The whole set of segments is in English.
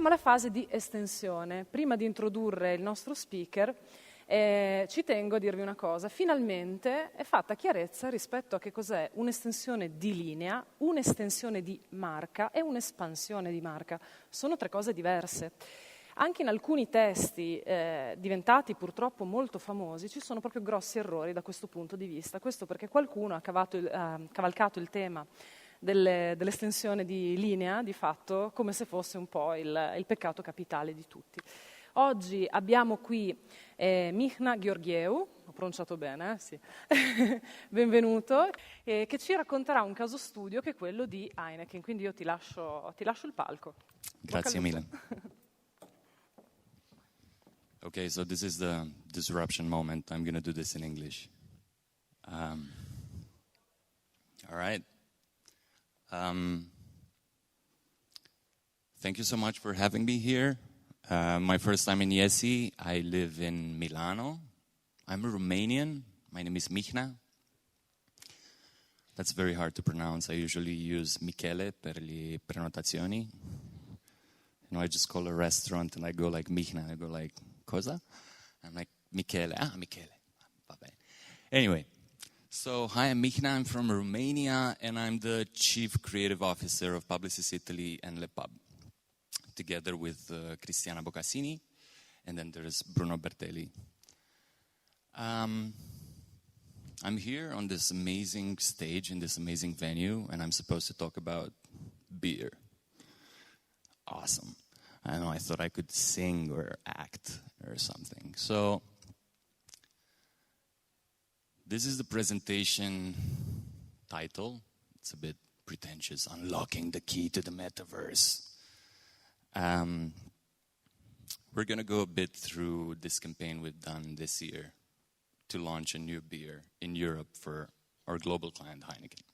Siamo alla fase di estensione. Prima di introdurre il nostro speaker, ci tengo a dirvi una cosa. Finalmente è fatta chiarezza rispetto a che cos'è un'estensione di linea, un'estensione di marca e un'espansione di marca. Sono tre cose diverse. Anche in alcuni testi diventati purtroppo molto famosi ci sono proprio grossi errori da questo punto di vista. Questo perché qualcuno ha cavalcato il tema dell'estensione di linea, di fatto, come se fosse un po' il peccato capitale di tutti. Oggi abbiamo qui Michna Gheorgheu, ho pronunciato bene, sì, benvenuto, che ci racconterà un caso studio che è quello di Heineken, quindi io ti lascio il palco. Grazie mille. Okay, so this is the disruption moment. I'm going to do this in English. All right. Thank you so much for having me here. My first time in Iesi. I live in Milano. I'm a Romanian. My name is Michna. That's very hard to pronounce. I usually use Michele per le prenotazioni. You know, I just call a restaurant and I go like Michna. I go like, cosa? I'm like, Michele. Michele. Va bene. Anyway. So, hi, I'm Michna, I'm from Romania, and I'm the Chief Creative Officer of Publicis Italy and Le Pub, together with Cristiana Boccassini, and then there's Bruno Bertelli. I'm here on this amazing stage in this amazing venue, and I'm supposed to talk about beer. Awesome. I know, I thought I could sing or act or something. So, this is the presentation title. It's a bit pretentious, Unlocking the Key to the Metaverse. We're going to go a bit through this campaign we've done this year to launch a new beer in Europe for our global client, Heineken.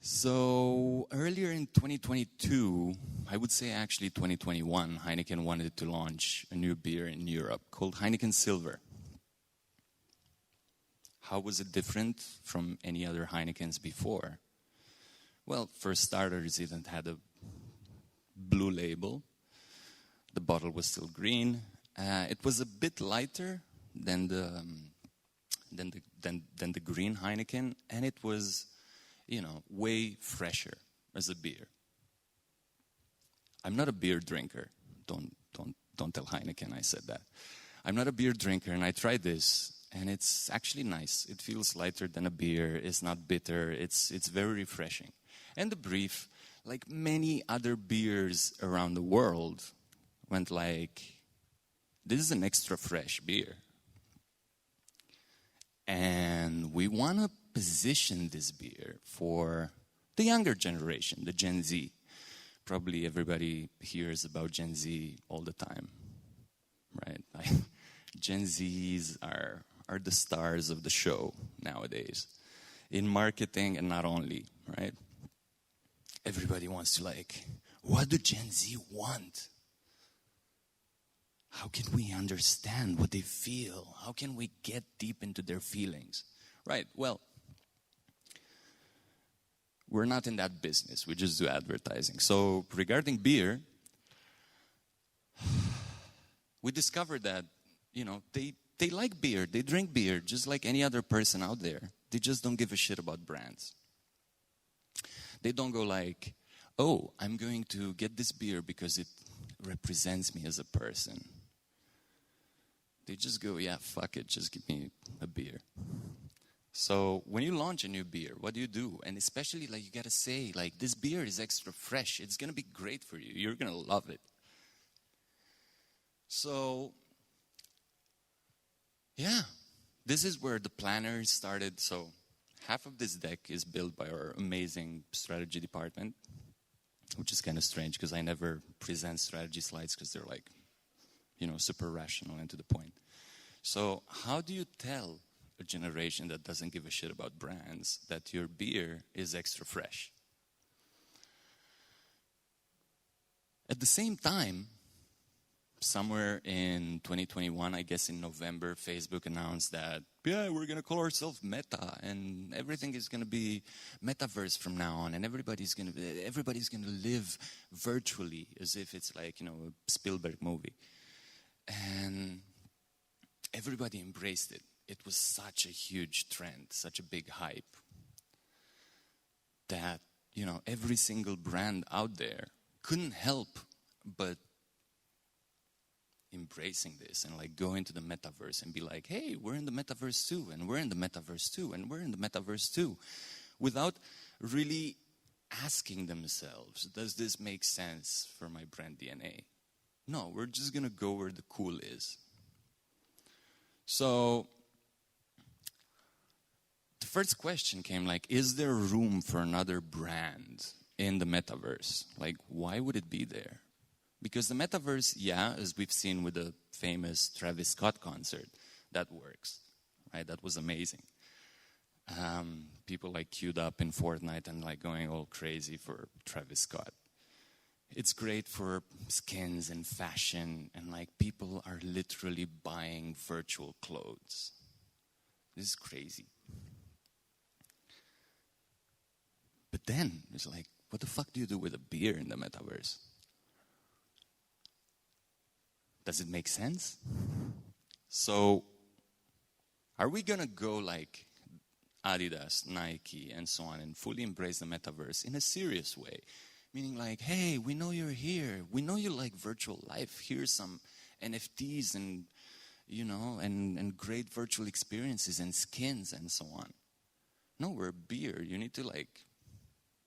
So earlier in 2022, I would say actually 2021, Heineken wanted to launch a new beer in Europe called Heineken Silver. How was it different from any other Heinekens before? Well, for starters, it had a blue label. The bottle was still green. It was a bit lighter than the green Heineken, and it was, you know, way fresher as a beer. I'm not a beer drinker. Don't tell Heineken I said that. I'm not a beer drinker, and I tried this. And it's actually nice. It feels lighter than a beer. It's not bitter. It's very refreshing. And the brief, like many other beers around the world, went like, this is an extra fresh beer. And we want to position this beer for the younger generation, the Gen Z. Probably everybody hears about Gen Z all the time, right? Gen Zs are the stars of the show nowadays. In marketing and not only, right? Everybody wants to like, what do Gen Z want? How can we understand what they feel? How can we get deep into their feelings? Right, well, we're not in that business. We just do advertising. So regarding beer, we discovered that, you know, they like beer. They drink beer just like any other person out there. They just don't give a shit about brands. They don't go like, oh, I'm going to get this beer because it represents me as a person. They just go, yeah, fuck it, just give me a beer. So when you launch a new beer, what do? And especially, like, you gotta say, like, this beer is extra fresh. It's gonna be great for you. You're gonna love it. So, yeah, this is where the planner started. So half of this deck is built by our amazing strategy department, which is kind of strange because I never present strategy slides because they're like, you know, super rational and to the point. So how do you tell a generation that doesn't give a shit about brands that your beer is extra fresh? At the same time, somewhere in 2021, I guess in November, Facebook announced that yeah, we're going to call ourselves Meta, and everything is going to be metaverse from now on, and everybody's going to live virtually as if it's like, a Spielberg movie. And everybody embraced it. It was such a huge trend, such a big hype, that, every single brand out there couldn't help but embracing this and like go into the metaverse and be like, hey, we're in the metaverse too, and we're in the metaverse too, and we're in the metaverse too, without really asking themselves, does this make sense for my brand DNA? No, we're just going to go where the cool is. So the first question came like, is there room for another brand in the metaverse? Like, why would it be there? Because the metaverse, yeah, as we've seen with the famous Travis Scott concert, that works, right? That was amazing. People like queued up in Fortnite and like going all crazy for Travis Scott. It's great for skins and fashion, and like people are literally buying virtual clothes. This is crazy. But then it's like, what the fuck do you do with a beer in the metaverse? Does it make sense? So, are we gonna go like Adidas, Nike, and so on, and fully embrace the metaverse in a serious way? Meaning like, hey, we know you're here. We know you like virtual life. Here's some NFTs and, and great virtual experiences and skins and so on. No, we're a beer. You need to like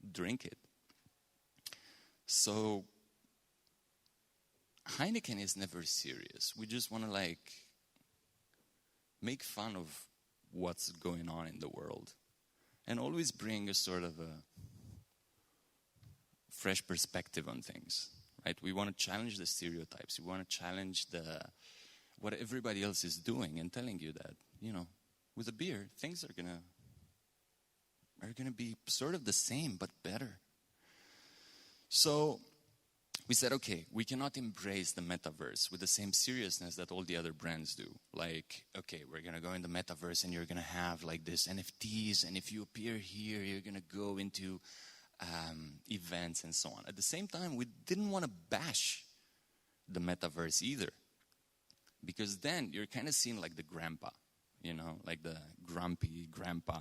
drink it. So Heineken is never serious. We just want to like make fun of what's going on in the world and always bring a sort of a fresh perspective on things, right? We want to challenge the stereotypes. We want to challenge what everybody else is doing and telling you that, with a beer, things are gonna be sort of the same but better. So we said, okay, we cannot embrace the metaverse with the same seriousness that all the other brands do. Like, okay, we're going to go in the metaverse and you're going to have like this NFTs, and if you appear here, you're going to go into events and so on. At the same time, we didn't want to bash the metaverse either, because then you're kind of seen like the grandpa, like the grumpy grandpa.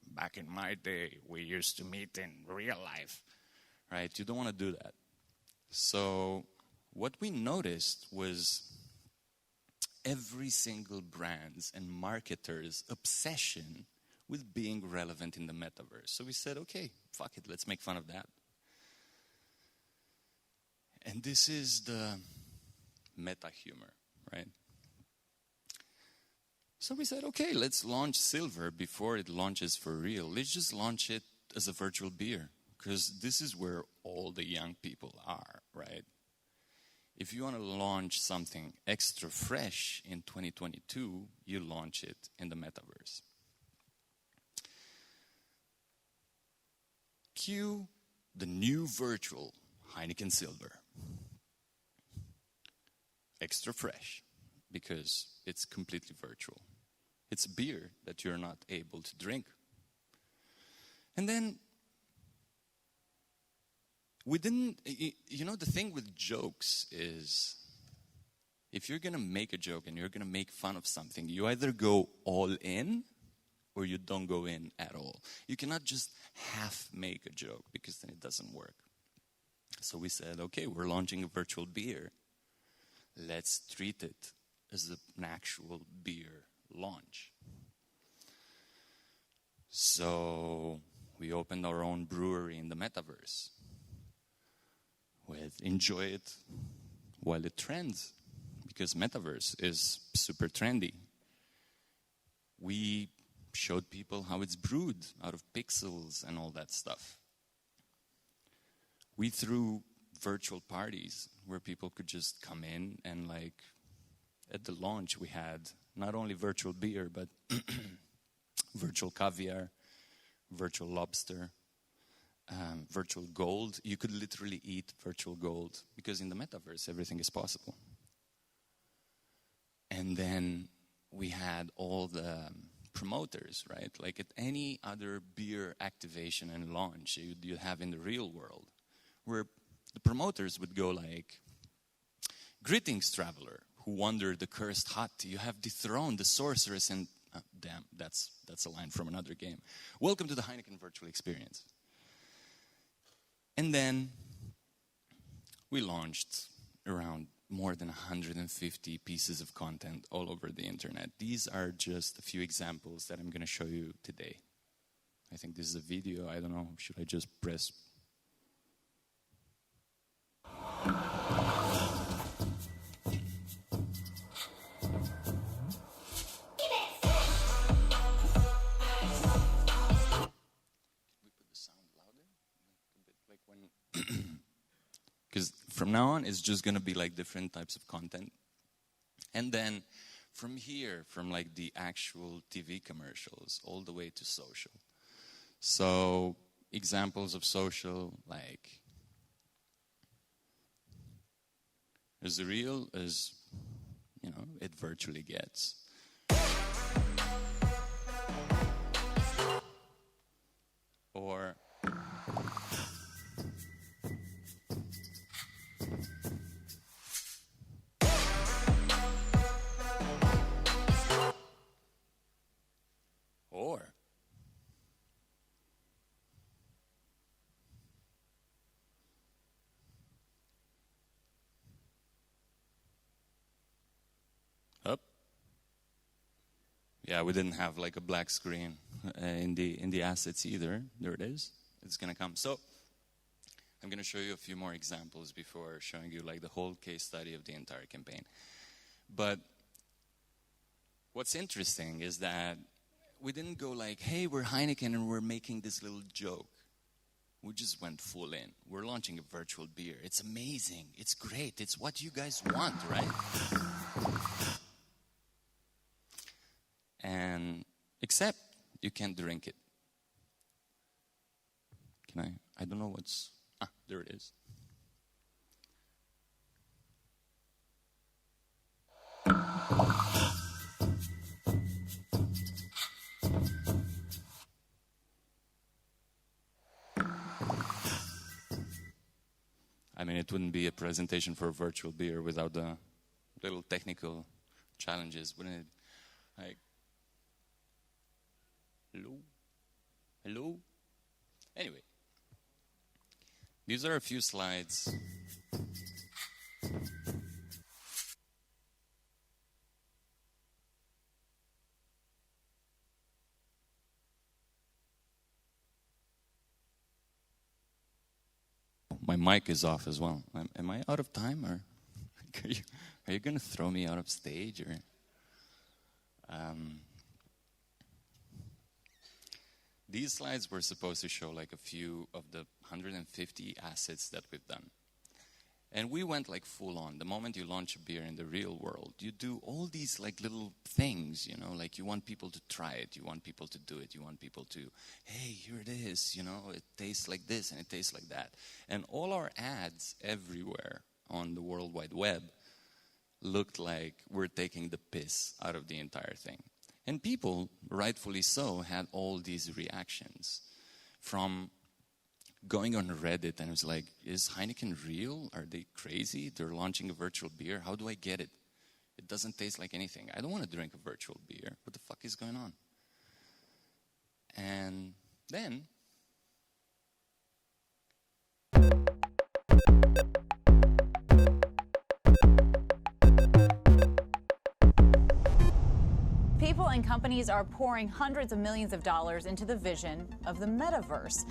Back in my day, we used to meet in real life. Right? You don't want to do that. So what we noticed was every single brand's and marketer's obsession with being relevant in the metaverse. So we said, okay, fuck it, let's make fun of that. And this is the meta humor, right? So we said, okay, let's launch Silver before it launches for real. Let's just launch it as a virtual beer. Because this is where all the young people are, right? If you want to launch something extra fresh in 2022, you launch it in the metaverse. Cue the new virtual Heineken Silver. Extra fresh, because it's completely virtual. It's beer that you're not able to drink. And then we didn't, the thing with jokes is, if you're going to make a joke and you're going to make fun of something, you either go all in or you don't go in at all. You cannot just half make a joke, because then it doesn't work. So we said, okay, we're launching a virtual beer. Let's treat it as an actual beer launch. So we opened our own brewery in the metaverse. With enjoy it while it trends, because metaverse is super trendy. We showed people how it's brewed out of pixels and all that stuff. We threw virtual parties where people could just come in, and like at the launch we had not only virtual beer but virtual caviar, virtual lobster, virtual gold. You could literally eat virtual gold, because in the metaverse everything is possible. And then we had all the promoters, right? Like at any other beer activation and launch you have in the real world, where the promoters would go like, "Greetings, traveler, who wandered the cursed hut. You have dethroned the sorceress and..." damn, that's a line from another game. "Welcome to the Heineken virtual experience." And then we launched around more than 150 pieces of content all over the internet. These are just a few examples that I'm going to show you today. I think this is a video. I don't know. Should I just press? Because from now on, it's just going to be like different types of content. And then from here, from like the actual TV commercials all the way to social. So examples of social, like as real as, you know, it virtually gets. Or up. Yeah, we didn't have like a black screen in the assets either. There it is. It's gonna come. So I'm gonna show you a few more examples before showing you like the whole case study of the entire campaign. But what's interesting is that we didn't go like, "Hey, we're Heineken and we're making this little joke." We just went full in. We're launching a virtual beer. It's amazing. It's great. It's what you guys want, right? And except you can't drink it. Can I? I don't know what's... Ah, there it is. I mean, it wouldn't be a presentation for a virtual beer without the little technical challenges, wouldn't it? Like, hello? Hello? Anyway, these are a few slides. My mic is off as well. Am I out of time, or are you going to throw me out of stage, or? These slides were supposed to show like a few of the 150 assets that we've done. And we went like full on. The moment you launch a beer in the real world, you do all these like little things, you know, like you want people to try it, you want people to do it, you want people to, hey, here it is, you know, it tastes like this and it tastes like that. And all our ads everywhere on the World Wide Web looked like we're taking the piss out of the entire thing. And people, rightfully so, had all these reactions. From going on Reddit and it was like, is Heineken real? Are they crazy? They're launching a virtual beer. How do I get it? It doesn't taste like anything. I don't want to drink a virtual beer. What the fuck is going on? And then people and companies are pouring hundreds of millions of dollars into the vision of the metaverse.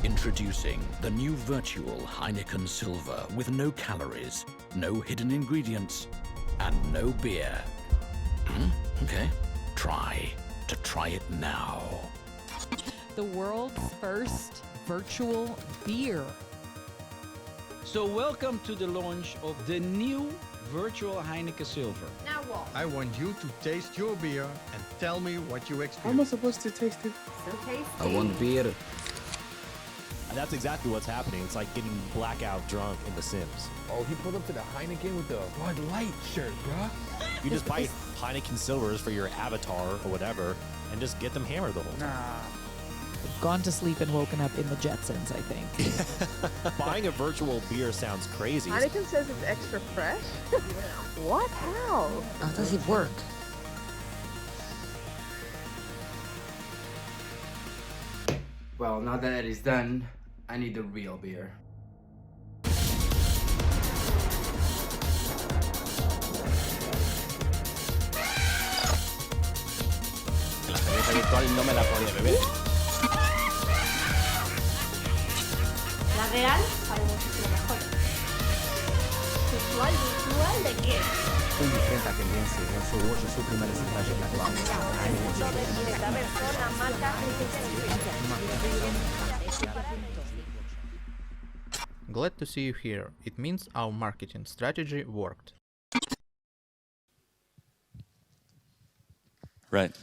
Introducing the new virtual Heineken Silver with no calories, no hidden ingredients, and no beer. Okay, try it now. The world's first virtual beer. So welcome to the launch of the new virtual Heineken Silver. Now what? I want you to taste your beer and tell me what you How am I experience. supposed to taste it? So tasty. I want beer. I And that's exactly what's happening. It's like getting blackout drunk in The Sims. Oh, he pulled up to the Heineken with the Bud Light shirt, bruh. You just buy Heineken Silvers for your avatar or whatever and just get them hammered the whole time. Gone to sleep and woken up in the Jetsons, I think. Buying a virtual beer sounds crazy. Heineken says it's extra fresh? What? How? How does it work? Well, now that it is done, I need the real beer. La cerveza virtual no me la podía beber. La real sabe muchísimo mejor. ¿Virtual de qué? Questa tendenza verso voce su prima di Glad to see you here. It means our marketing strategy worked. Right.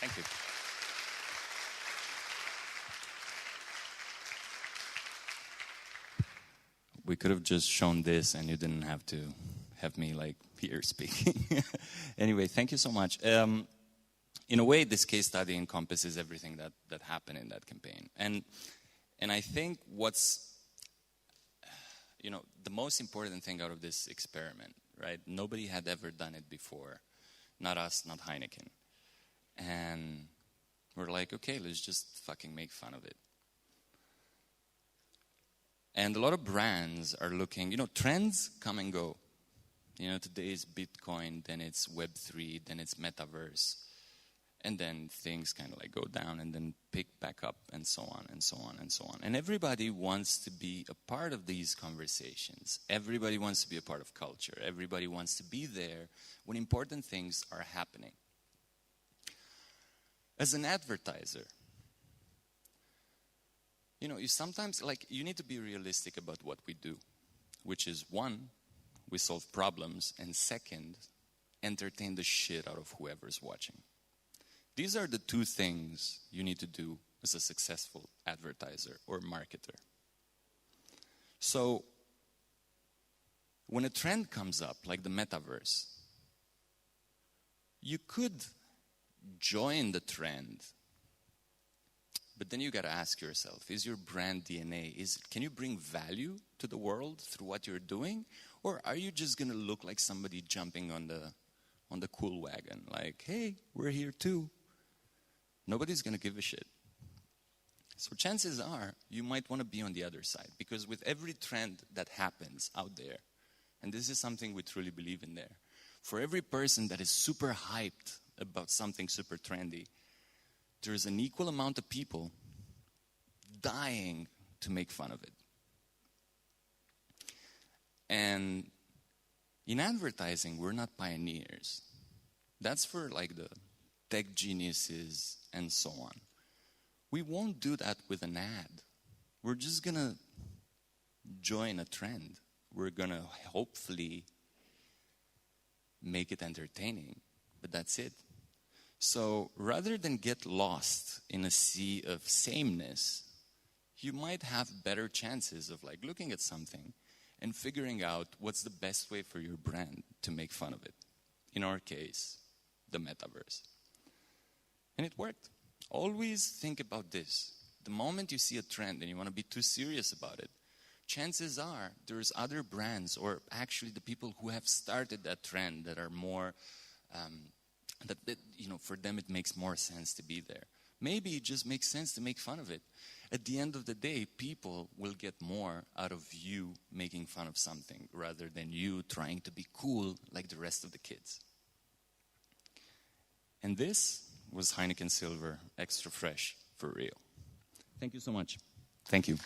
Thank you. We could have just shown this and you didn't have to have me like here speaking. Anyway, thank you so much. In a way, this case study encompasses everything that happened in that campaign. And I think what's, the most important thing out of this experiment, right? Nobody had ever done it before. Not us, not Heineken. And we're like, okay, let's just fucking make fun of it. And a lot of brands are looking, trends come and go. Today is Bitcoin, then it's Web3, then it's Metaverse. And then things kind of like go down and then pick back up and so on and so on and so on. And everybody wants to be a part of these conversations. Everybody wants to be a part of culture. Everybody wants to be there when important things are happening. As an advertiser, you sometimes, you need to be realistic about what we do, which is, one, we solve problems, and second, entertain the shit out of whoever's watching. These are the two things you need to do as a successful advertiser or marketer. So, when a trend comes up, like the metaverse, you could join the trend. But then you got to ask yourself, is your brand DNA, can you bring value to the world through what you're doing? Or are you just going to look like somebody jumping on the cool wagon? Like, hey, we're here too. Nobody's going to give a shit. So chances are you might want to be on the other side. Because with every trend that happens out there, and this is something we truly believe in there, for every person that is super hyped about something super trendy, there's an equal amount of people dying to make fun of it. And in advertising, we're not pioneers. That's for like the tech geniuses and so on. We won't do that with an ad. We're just going to join a trend. We're going to hopefully make it entertaining, but that's it. So rather than get lost in a sea of sameness, you might have better chances of like looking at something and figuring out what's the best way for your brand to make fun of it. In our case, the metaverse. And it worked. Always think about this. The moment you see a trend and you want to be too serious about it, chances are there's other brands or actually the people who have started that trend that are more for them it makes more sense to be there. Maybe it just makes sense to make fun of it. At the end of the day, people will get more out of you making fun of something rather than you trying to be cool like the rest of the kids. And this was Heineken Silver Extra Fresh for real. Thank you so much. Thank you.